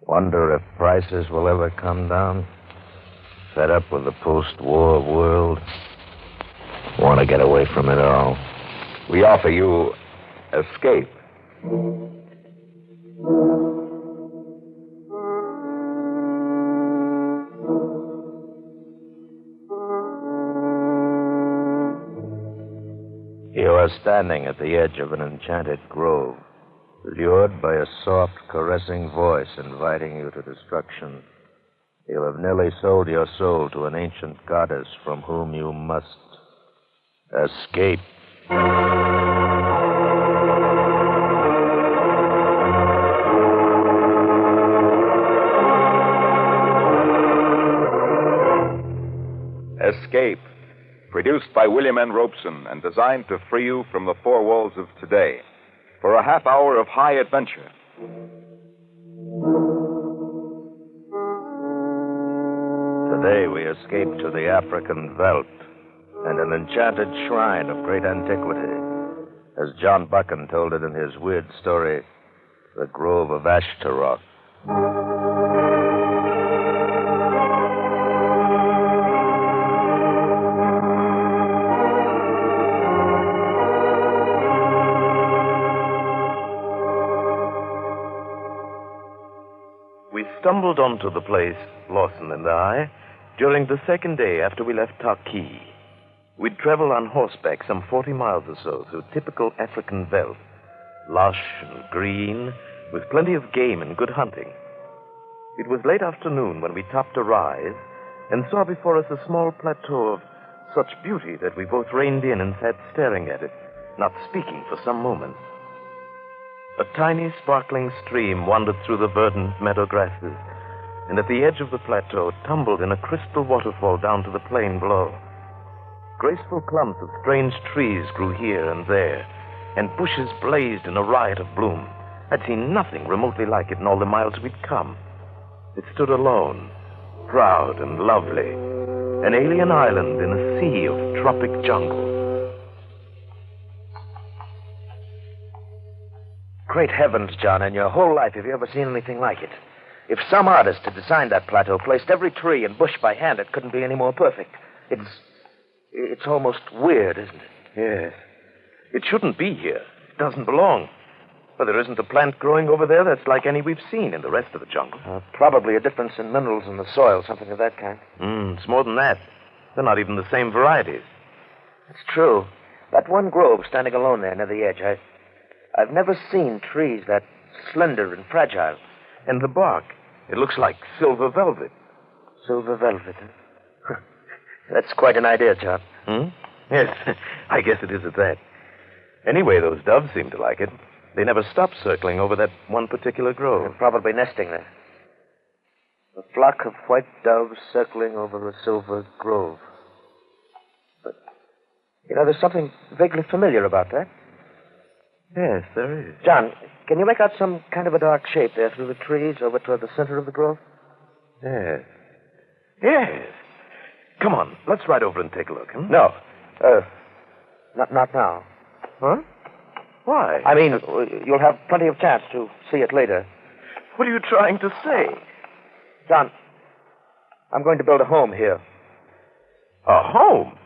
Wonder if prices will ever come down? Fed up with the post-war world? Want to get away from it all? We offer you escape. You are standing at the edge of an enchanted grove, lured by a soft, caressing voice inviting you to destruction. You have nearly sold your soul to an ancient goddess from whom you must escape. Escape. Produced by William N. Robeson and designed to free you from the four walls of today for a half hour of high adventure. Today we escape to the African veldt and an enchanted shrine of great antiquity, as John Buchan told it in his weird story, The Grove of Ashtaroth. We stumbled onto the place, Lawson and I, during the second day after we left Taki. We'd travel on horseback some 40 miles or so through typical African veldt, lush and green, with plenty of game and good hunting. It was late afternoon when we topped a rise and saw before us a small plateau of such beauty that we both reined in and sat staring at it, not speaking for some moments. A tiny, sparkling stream wandered through the verdant meadow grasses, and at the edge of the plateau tumbled in a crystal waterfall down to the plain below. Graceful clumps of strange trees grew here and there, and bushes blazed in a riot of bloom. I'd seen nothing remotely like it in all the miles we'd come. It stood alone, proud and lovely, an alien island in a sea of tropic jungle. Great heavens, John, in your whole life, have you ever seen anything like it? If some artist had designed that plateau, placed every tree and bush by hand, it couldn't be any more perfect. It's almost weird, isn't it? Yes. It shouldn't be here. It doesn't belong. But there isn't a plant growing over there that's like any we've seen in the rest of the jungle. Probably a difference in minerals in the soil, something of that kind. It's more than that. They're not even the same varieties. It's true. That one grove standing alone there near the edge, I've never seen trees that slender and fragile. And the bark, it looks like silver velvet. Silver velvet, huh? That's quite an idea, John. Yes, I guess it is at that. Anyway, those doves seem to like it. They never stop circling over that one particular grove. They're probably nesting there. A flock of white doves circling over a silver grove. But, there's something vaguely familiar about that. Yes, there is. John, can you make out some kind of a dark shape there through the trees over toward the center of the grove? Yes. Yes. Come on, let's ride over and take a look, No. Not now. Huh? Why? I mean, you'll have plenty of chance to see it later. What are you trying to say? John, I'm going to build a home here. A home?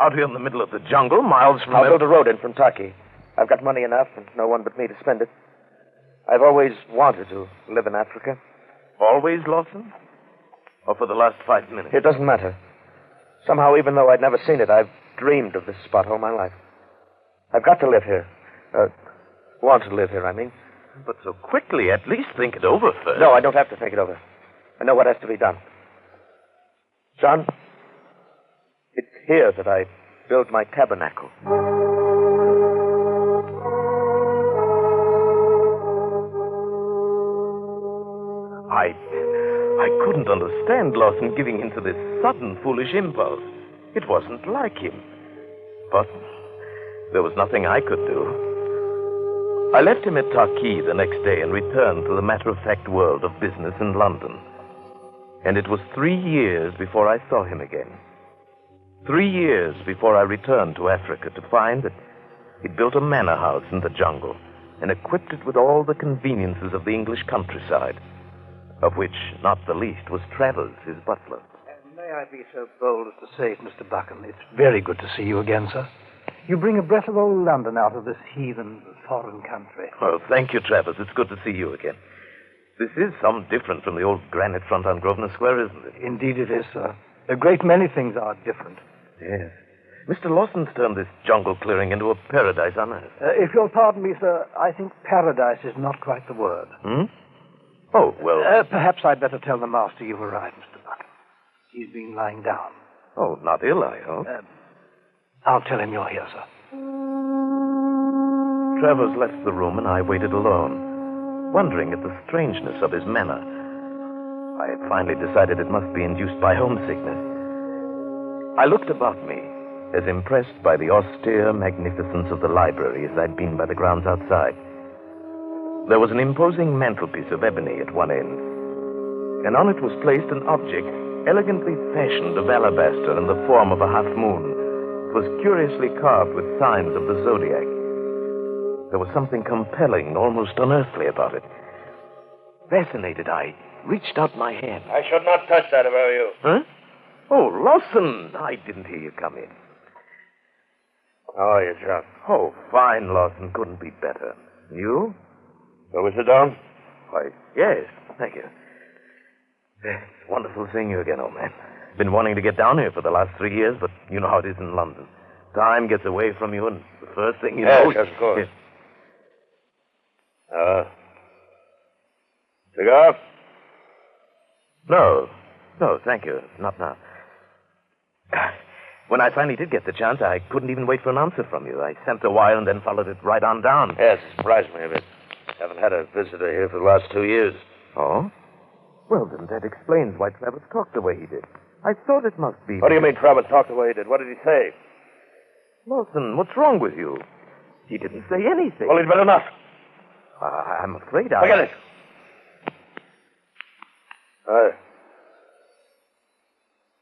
Out here in the middle of the jungle, miles from... I'll build a road in from Taki. I've got money enough and no one but me to spend it. I've always wanted to live in Africa. Always, Lawson? Or for the last 5 minutes? It doesn't matter. Somehow, even though I'd never seen it, I've dreamed of this spot all my life. I've got to live here. Want to live here, I mean. But so quickly, at least think it over first. No, I don't have to think it over. I know what has to be done. John, it's here that I build my tabernacle. I couldn't understand Lawson giving in to this sudden, foolish impulse. It wasn't like him. But there was nothing I could do. I left him at Taki the next day and returned to the matter-of-fact world of business in London. And it was 3 years before I saw him again. 3 years before I returned to Africa to find that he'd built a manor house in the jungle and equipped it with all the conveniences of the English countryside. of which not the least was Travers, his butler. May I be so bold as to say it, Mr. Buchan? It's very good to see you again, sir. You bring a breath of old London out of this heathen foreign country. Well, thank you, Travers. It's good to see you again. This is some different from the old granite front on Grosvenor Square, isn't it? Indeed it is, sir. A great many things are different. Yes. Mr. Lawson's turned this jungle clearing into a paradise on earth. If you'll pardon me, sir, I think paradise is not quite the word. Oh, well... Perhaps I'd better tell the master you've arrived, Mr. Buchan. He's been lying down. Oh, not ill, I hope. I'll tell him you're here, sir. Travers left the room, and I waited alone, wondering at the strangeness of his manner. I had finally decided it must be induced by homesickness. I looked about me, as impressed by the austere magnificence of the library as I'd been by the grounds outside. There was an imposing mantelpiece of ebony at one end, and on it was placed an object elegantly fashioned of alabaster in the form of a half moon. It was curiously carved with signs of the zodiac. There was something compelling, almost unearthly about it. Fascinated, I reached out my hand. I should not touch that if I were you. Huh? Oh, Lawson! I didn't hear you come in. How are you, John? Oh, fine, Lawson. Couldn't be better. You? Shall we sit down? Why, yes. Thank you. It's wonderful seeing you again, old man. Been wanting to get down here for the last 3 years, but you know how it is in London. Time gets away from you, and the first thing you know... Yes, of course. Cigar? No, thank you. Not now. When I finally did get the chance, I couldn't even wait for an answer from you. I sent a wire and then followed it right on down. Yes, it surprised me a bit. Haven't had a visitor here for the last 2 years. Oh? Well, then that explains why Travers talked the way he did. I thought it must be... What do you mean Travers talked the way he did? What did he say? Lawson, what's wrong with you? He didn't say anything. Well, he'd better not. I'm afraid I... Forget it.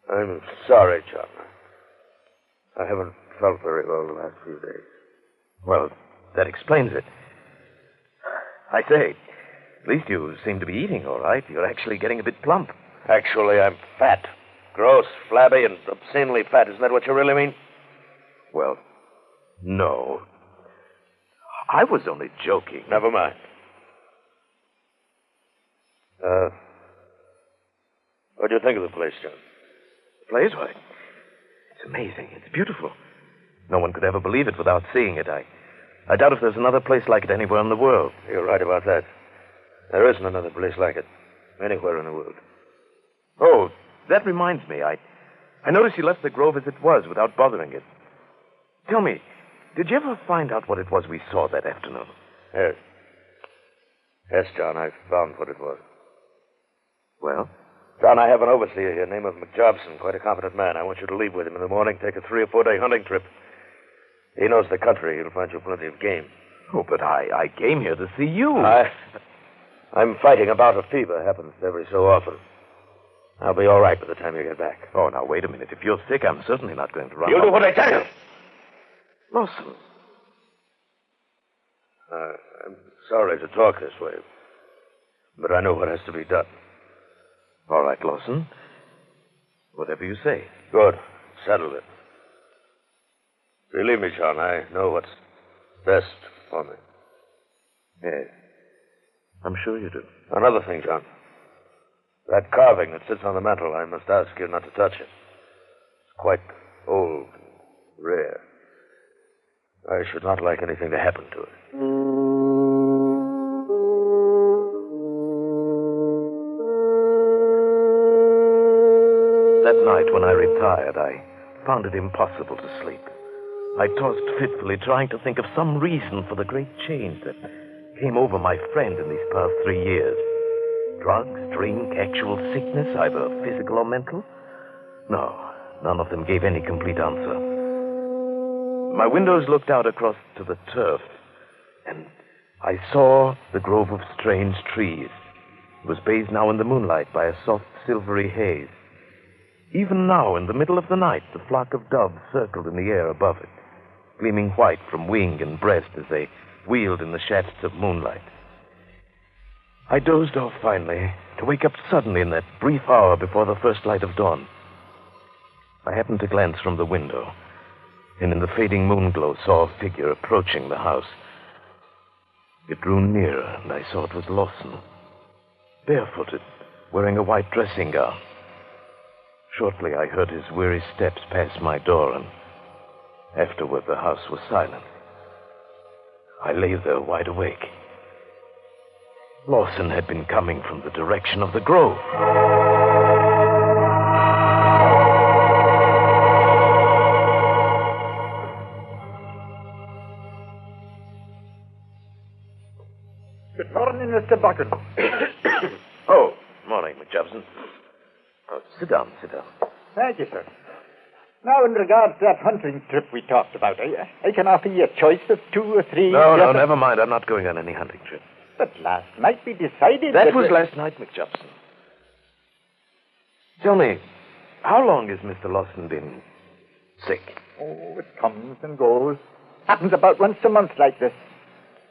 I'm sorry, John. I haven't felt very well the last few days. Well, that explains it. I say, at least you seem to be eating all right. You're actually getting a bit plump. Actually, I'm fat. Gross, flabby, and obscenely fat. Isn't that what you really mean? Well, no. I was only joking. Never mind. What do you think of the place, John? The place? Why, it's amazing. It's beautiful. No one could ever believe it without seeing it. I doubt if there's another place like it anywhere in the world. You're right about that. There isn't another place like it anywhere in the world. Oh, that reminds me. I noticed you left the grove as it was without bothering it. Tell me, did you ever find out what it was we saw that afternoon? Yes. Yes, John, I found what it was. Well? John, I have an overseer here named McJobson, quite a competent man. I want you to leave with him in the morning, take a 3 or 4 day hunting trip. He knows the country. He'll find you plenty of game. Oh, but I came here to see you. I'm fighting a bout of fever. Happens every so often. I'll be all right by the time you get back. Oh, now, wait a minute. If you're sick, I'm certainly not going to run. You'll do what I tell you. Lawson. I'm sorry to talk this way, but I know what has to be done. All right, Lawson. Whatever you say. Good. Settle it. Believe me, John, I know what's best for me. Yes. I'm sure you do. Another thing, John. That carving that sits on the mantel, I must ask you not to touch it. It's quite old and rare. I should not like anything to happen to it. That night when I retired, I found it impossible to sleep. I tossed fitfully, trying to think of some reason for the great change that came over my friend in these past 3 years. Drugs, drink, actual sickness, either physical or mental? No, none of them gave any complete answer. My windows looked out across to the turf, and I saw the grove of strange trees. It was bathed now in the moonlight by a soft, silvery haze. Even now, in the middle of the night, the flock of doves circled in the air above it, gleaming white from wing and breast as they wheeled in the shafts of moonlight. I dozed off finally, to wake up suddenly in that brief hour before the first light of dawn. I happened to glance from the window, and in the fading moonglow saw a figure approaching the house. It drew nearer, and I saw it was Lawson, barefooted, wearing a white dressing gown. Shortly, I heard his weary steps pass my door, and afterward the house was silent. I lay there wide awake. Lawson had been coming from the direction of the grove. Good morning, Mr. Bucket. Oh, morning, McJobson. Oh, sit down. Thank you, sir. Now, in regards to that hunting trip we talked about, I can offer you a choice of 2 or 3... No, never mind. I'm not going on any hunting trip. But last night we decided That was last night, McJobson. Tell me, how long has Mr. Lawson been sick? Oh, it comes and goes. Happens about once a month like this.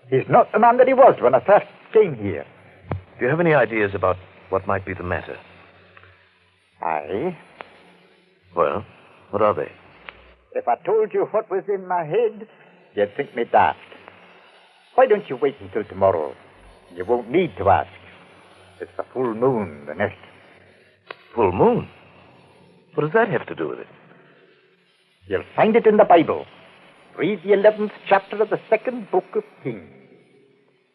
He's not the man that he was when I first came here. Do you have any ideas about what might be the matter? Aye. Well, what are they? If I told you what was in my head, you'd think me daft. Why don't you wait until tomorrow? You won't need to ask. It's the full moon, the next. Full moon? What does that have to do with it? You'll find it in the Bible. Read the 11th chapter of the 2nd book of Kings.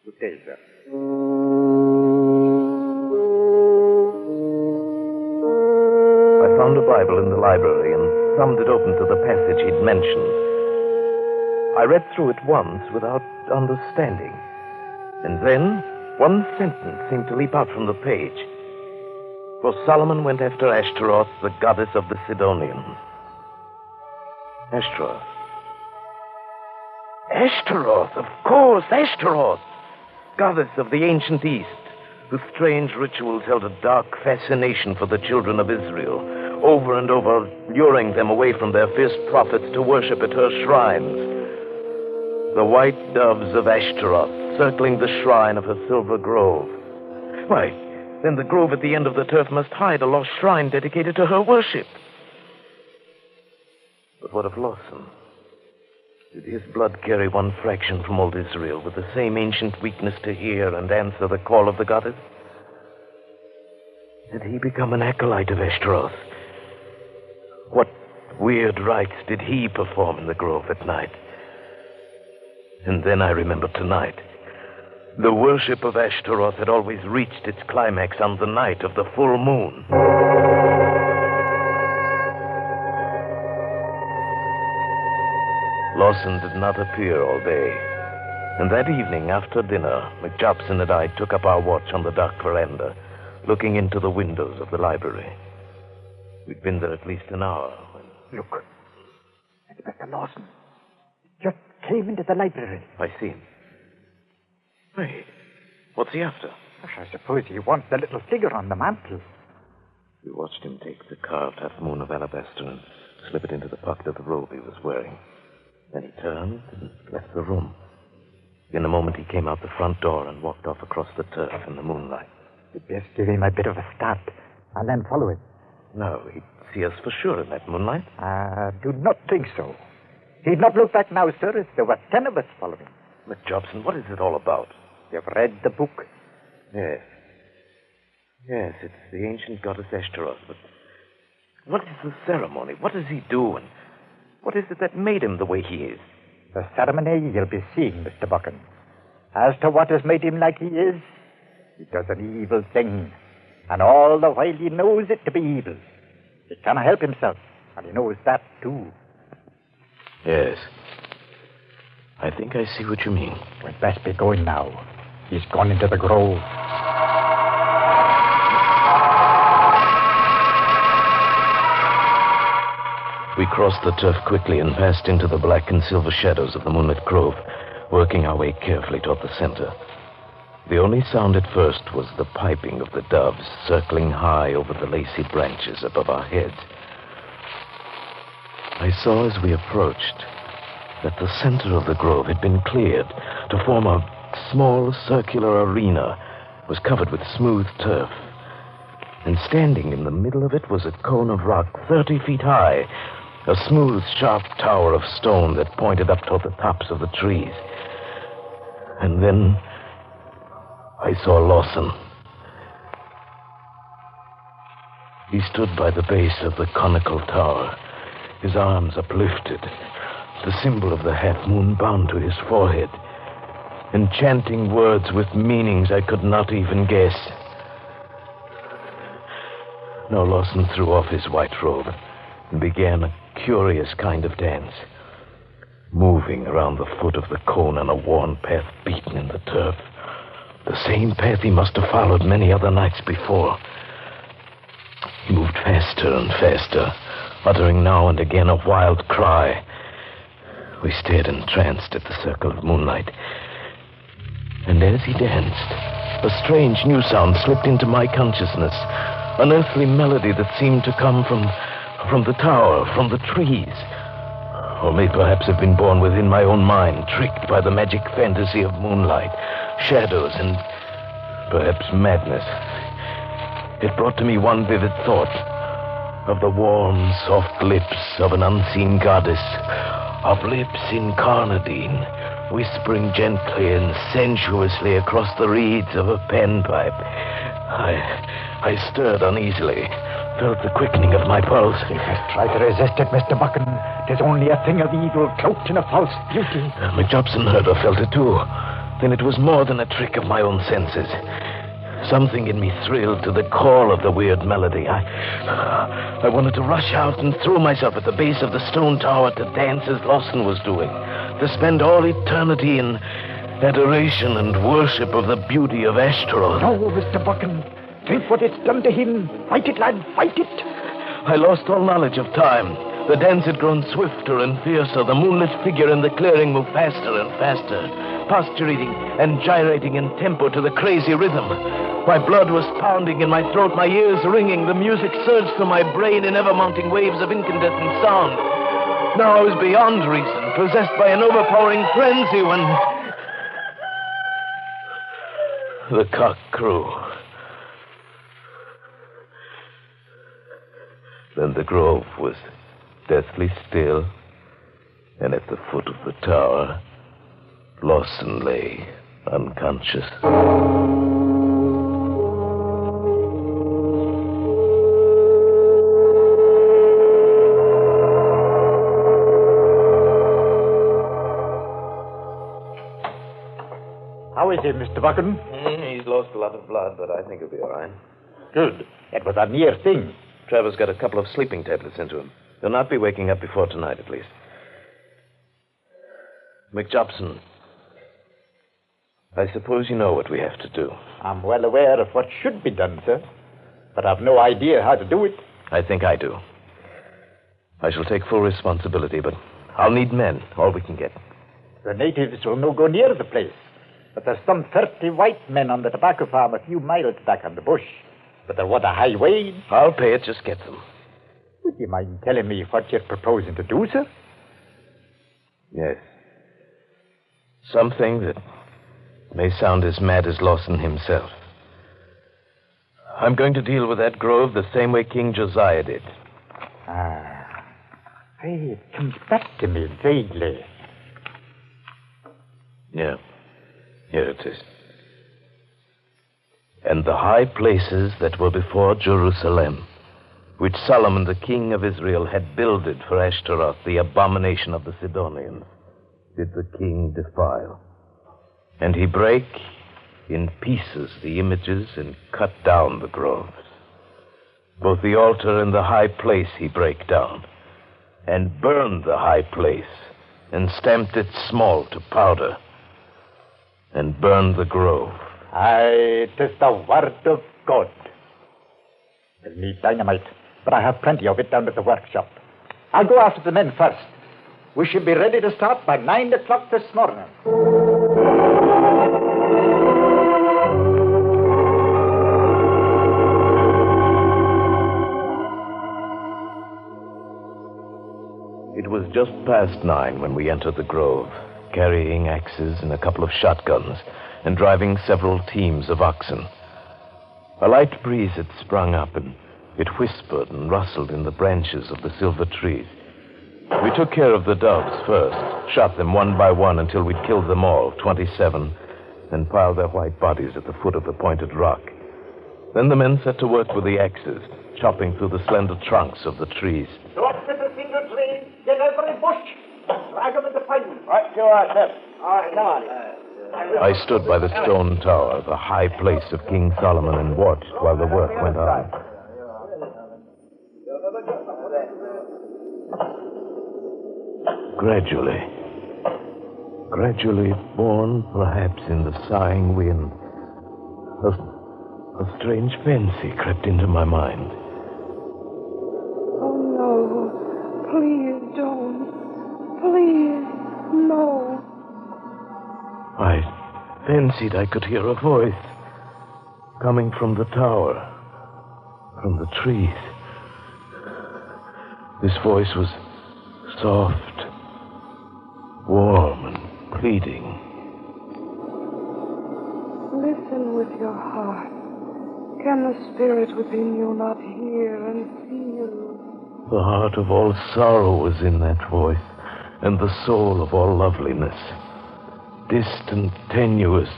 Good day, sir. I found a Bible in the library and thumbed it open to the passage he'd mentioned. I read through it once without understanding. And then one sentence seemed to leap out from the page. For Solomon went after Ashtaroth, the goddess of the Sidonians. Ashtaroth. Ashtaroth, of course, Ashtaroth. Goddess of the ancient East, whose strange rituals held a dark fascination for the children of Israel, over and over luring them away from their fierce prophets to worship at her shrines. The white doves of Ashtaroth circling the shrine of her silver grove. Why, then the grove at the end of the turf must hide a lost shrine dedicated to her worship. But what of Lawson? Did his blood carry one fraction from old Israel with the same ancient weakness to hear and answer the call of the goddess? Did he become an acolyte of Ashtaroth? What weird rites did he perform in the grove at night? And then I remembered tonight. The worship of Ashtaroth had always reached its climax on the night of the full moon. Lawson did not appear all day. And that evening, after dinner, McJobson and I took up our watch on the dark veranda, looking into the windows of the library. We'd been there at least an hour when... Look. It's Mr. Lawson. Just came into the library. I see him. Wait, what's he after? I suppose he wants the little figure on the mantel. We watched him take the carved half-moon of alabaster and slip it into the pocket of the robe he was wearing. Then he turned and left the room. In a moment, he came out the front door and walked off across the turf in the moonlight. You'd best give him a bit of a start and then follow him. No, he'd see us for sure in that moonlight. I do not think so. He'd not look back now, sir, if there were 10 of us following. McJobson, what is it all about? You've read the book? Yes. Yes, it's the ancient goddess Ashtaroth, but what is the ceremony? What does he do, and what is it that made him the way he is? The ceremony you'll be seeing, Mr. Buchan. As to what has made him like he is, he does an evil thing, and all the while he knows it to be evil. He cannot help himself, and he knows that, too. Yes. I think I see what you mean. We'd best be going now. He's gone into the grove. We crossed the turf quickly and passed into the black and silver shadows of the moonlit grove, working our way carefully toward the center. The only sound at first was the piping of the doves circling high over the lacy branches above our heads. I saw as we approached that the center of the grove had been cleared to form a small circular arena. It was covered with smooth turf, and standing in the middle of it was a cone of rock 30 feet high, a smooth, sharp tower of stone that pointed up toward the tops of the trees. And then I saw Lawson. He stood by the base of the conical tower, his arms uplifted, the symbol of the half moon bound to his forehead, and chanting words with meanings I could not even guess. Now Lawson threw off his white robe and began a curious kind of dance, moving around the foot of the cone on a worn path beaten in the turf, the same path he must have followed many other nights before. He moved faster and faster, uttering now and again a wild cry. We stared entranced at the circle of moonlight. And as he danced, a strange new sound slipped into my consciousness, an earthly melody that seemed to come from the tower, from the trees, or may perhaps have been born within my own mind, tricked by the magic fantasy of moonlight, shadows, and perhaps madness. It brought to me one vivid thought of the warm, soft lips of an unseen goddess, of lips incarnadine, whispering gently and sensuously across the reeds of a panpipe. I stirred uneasily, felt the quickening of my pulse. You must try to resist it, Mr. Buchan. It is only a thing of evil cloaked in a false beauty. McJobson heard or felt it too. Then it was more than a trick of my own senses. Something in me thrilled to the core of the weird melody. I wanted to rush out and throw myself at the base of the stone tower to dance as Lawson was doing, to spend all eternity in adoration and worship of the beauty of Ashtaroth. No, Mr. Buchan. Think what it's done to him. Fight it, lad, fight it. I lost all knowledge of time. The dance had grown swifter and fiercer. The moonlit figure in the clearing moved faster and faster, postulating and gyrating in tempo to the crazy rhythm. My blood was pounding in my throat, my ears ringing. The music surged through my brain in ever-mounting waves of incandescent sound. Now I was beyond reason, possessed by an overpowering frenzy when the cock crew. Then the grove was deathly still, and at the foot of the tower, Lawson lay unconscious. How is he, Mr. Buchan? He's lost a lot of blood, but I think he'll be all right. Good. It was a near thing. Trevor's got a couple of sleeping tablets into him. He'll not be waking up before tonight, at least. McJobson, I suppose you know what we have to do. I'm well aware of what should be done, sir, but I've no idea how to do it. I think I do. I shall take full responsibility, but I'll need men, all we can get. The natives will no go near the place, but there's some 30 white men on the tobacco farm a few miles back on the bush. But they want a high wage. I'll pay it, just get them. Would you mind telling me what you're proposing to do, sir? Yes. Something that may sound as mad as Lawson himself. I'm going to deal with that grove the same way King Josiah did. Hey, it comes back to me vaguely. Yeah. Here it is. And the high places that were before Jerusalem, which Solomon, the king of Israel, had builded for Ashtaroth, the abomination of the Sidonians, did the king defile. And he brake in pieces the images and cut down the groves. Both the altar and the high place he brake down, and burned the high place, and stamped it small to powder, and burned the grove. Aye, it is the word of God. We'll need dynamite, but I have plenty of it down at the workshop. I'll go after the men first. We should be ready to start by 9 o'clock this morning. It was just past 9 when we entered the grove, carrying axes and a couple of shotguns, and driving several teams of oxen. A light breeze had sprung up, and it whispered and rustled in the branches of the silver trees. We took care of the doves first, shot them one by one until we'd killed them all, 27, and piled their white bodies at the foot of the pointed rock. Then the men set to work with the axes, chopping through the slender trunks of the trees. Don't get a single tree. Get every bush. Drag them in the pine. Right, you are, Pep. All right, come on. I stood by the stone tower, the high place of King Solomon, and watched while the work went on. Gradually born perhaps in the sighing wind, a strange fancy crept into my mind. Oh, no. Please don't. Please, no. I fancied I could hear a voice coming from the tower, from the trees. This voice was soft, warm, and pleading. Listen with your heart. Can the spirit within you not hear and feel? The heart of all sorrow was in that voice, and the soul of all loveliness. Distant, tenuous,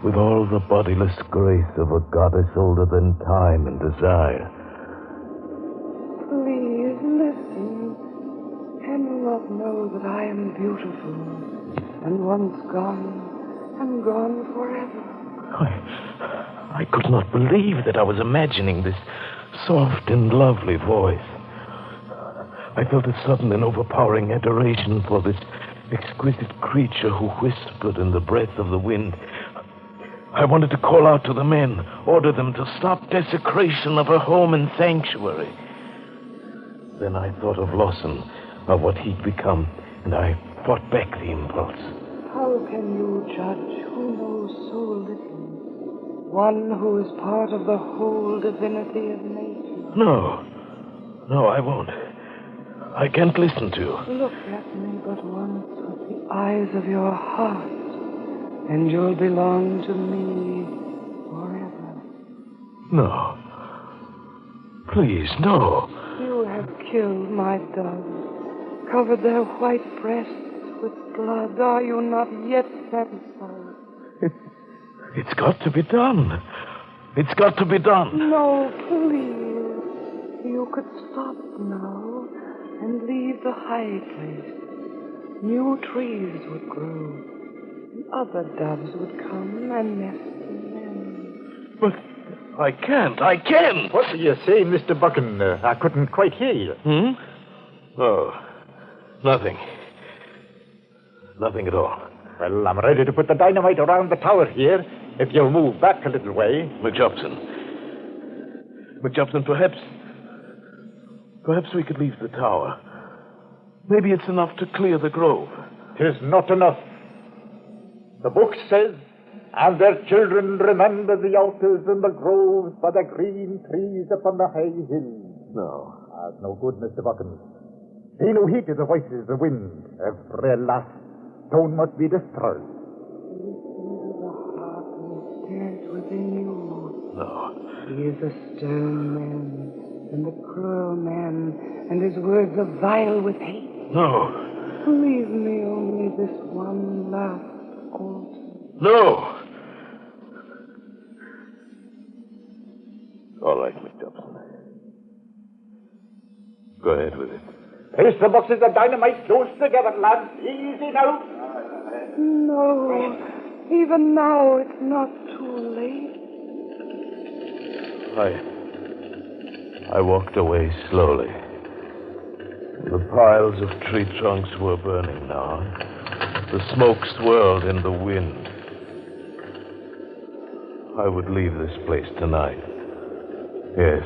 with all the bodiless grace of a goddess older than time and desire. Please, listen. Can you not know that I am beautiful, and once gone, and gone forever? I could not believe that I was imagining this soft and lovely voice. I felt a sudden and overpowering adoration for this exquisite creature who whispered in the breath of the wind. I wanted to call out to the men, order them to stop desecration of her home and sanctuary. Then I thought of Lawson, of what he'd become, and I fought back the impulse. How can you judge who knows so little? One who is part of the whole divinity of nature. No, I won't. I can't listen to you. Look at me but once with the eyes of your heart, and you'll belong to me forever. No. Please, no. You have killed my doves, covered their white breasts with blood. Are you not yet satisfied? It's got to be done. It's got to be done. No, please. You could stop now and leave the high place. New trees would grow, and other doves would come and nest in them. But I can't. What do you say, Mr. Buchan? I couldn't quite hear you. Oh, nothing. Nothing at all. Well, I'm ready to put the dynamite around the tower here, if you'll move back a little way. McJobson, perhaps we could leave the tower. Maybe it's enough to clear the grove. 'Tis not enough. The book says, and their children remember the altars and the groves by the green trees upon the high hills. No. That's no good, Mr. Buchan. Pay no heed to the voices of the wind. Every last stone must be destroyed. Listen to the heart that stirs within you. No. He is a stern man, and a cruel man, and his words are vile with hate. No. Leave me only this one last altar. No. All right, McJobson. Go ahead with it. Place the boxes of dynamite close together, lads. Easy now. No. Even now, it's not too late. I walked away slowly. The piles of tree trunks were burning now. The smoke swirled in the wind. I would leave this place tonight. Yes,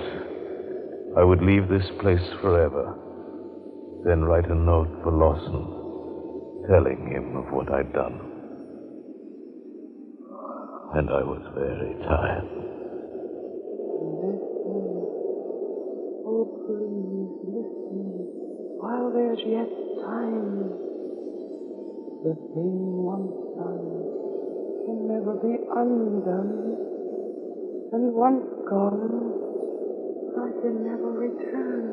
I would leave this place forever. Then write a note for Lawson, telling him of what I'd done. And I was very tired. Oh, please, listen, while there's yet time. The thing once done can never be undone, and once gone, I can never return.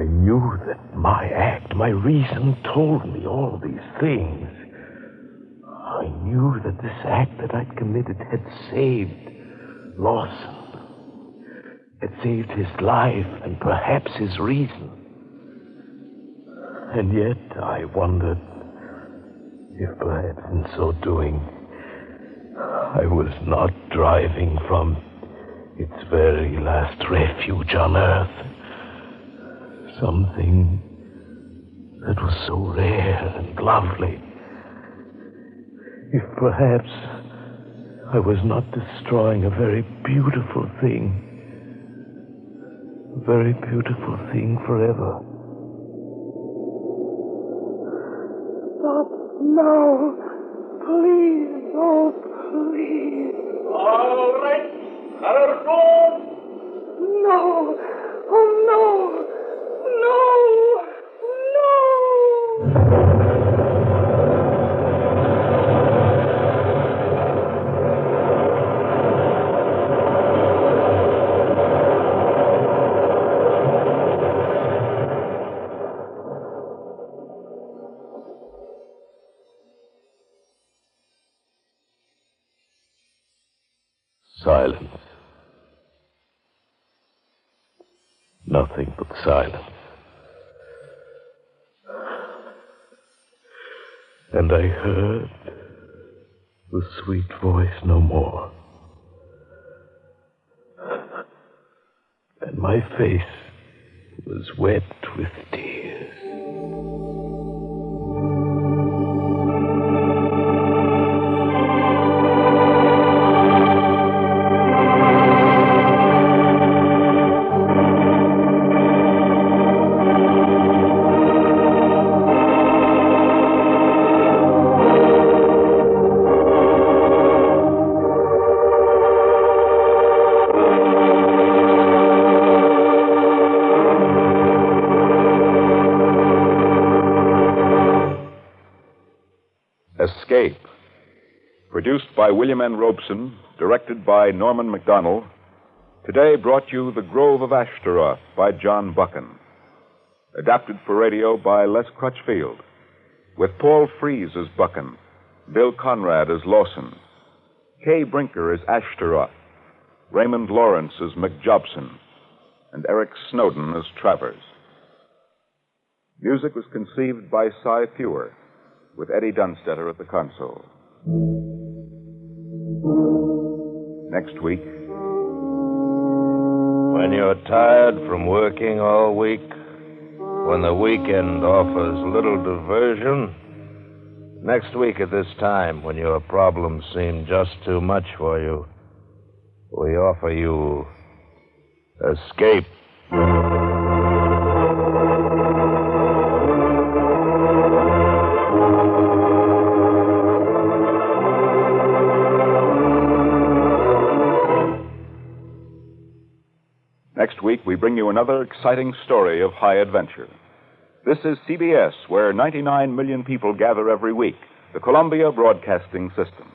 I knew that my act, my reason told me all these things. I knew that this act that I'd committed had saved Lawson, had saved his life and perhaps his reason. And yet I wondered if perhaps in so doing I was not driving from its very last refuge on earth something that was so rare and lovely. If perhaps I was not destroying a very beautiful thing, a very beautiful thing forever. Stop now. Please, oh, please. All right. Color go. No. Oh, no. No. No. Silence. Nothing but silence. And I heard the sweet voice no more. And my face was wet with tears. Escape. Produced by William N. Robeson, directed by Norman MacDonald, today brought you The Grove of Ashtaroth by John Buchan. Adapted for radio by Les Crutchfield, with Paul Frees as Buchan, Bill Conrad as Lawson, Kay Brinker as Ashtaroth, Raymond Lawrence as McJobson, and Eric Snowden as Travers. Music was conceived by Cy Fewer, with Eddie Dunstetter at the console. Next week. When you're tired from working all week, when the weekend offers little diversion, next week at this time, when your problems seem just too much for you, we offer you Escape. Next week, we bring you another exciting story of high adventure. This is CBS, where 99 million people gather every week, the Columbia Broadcasting System.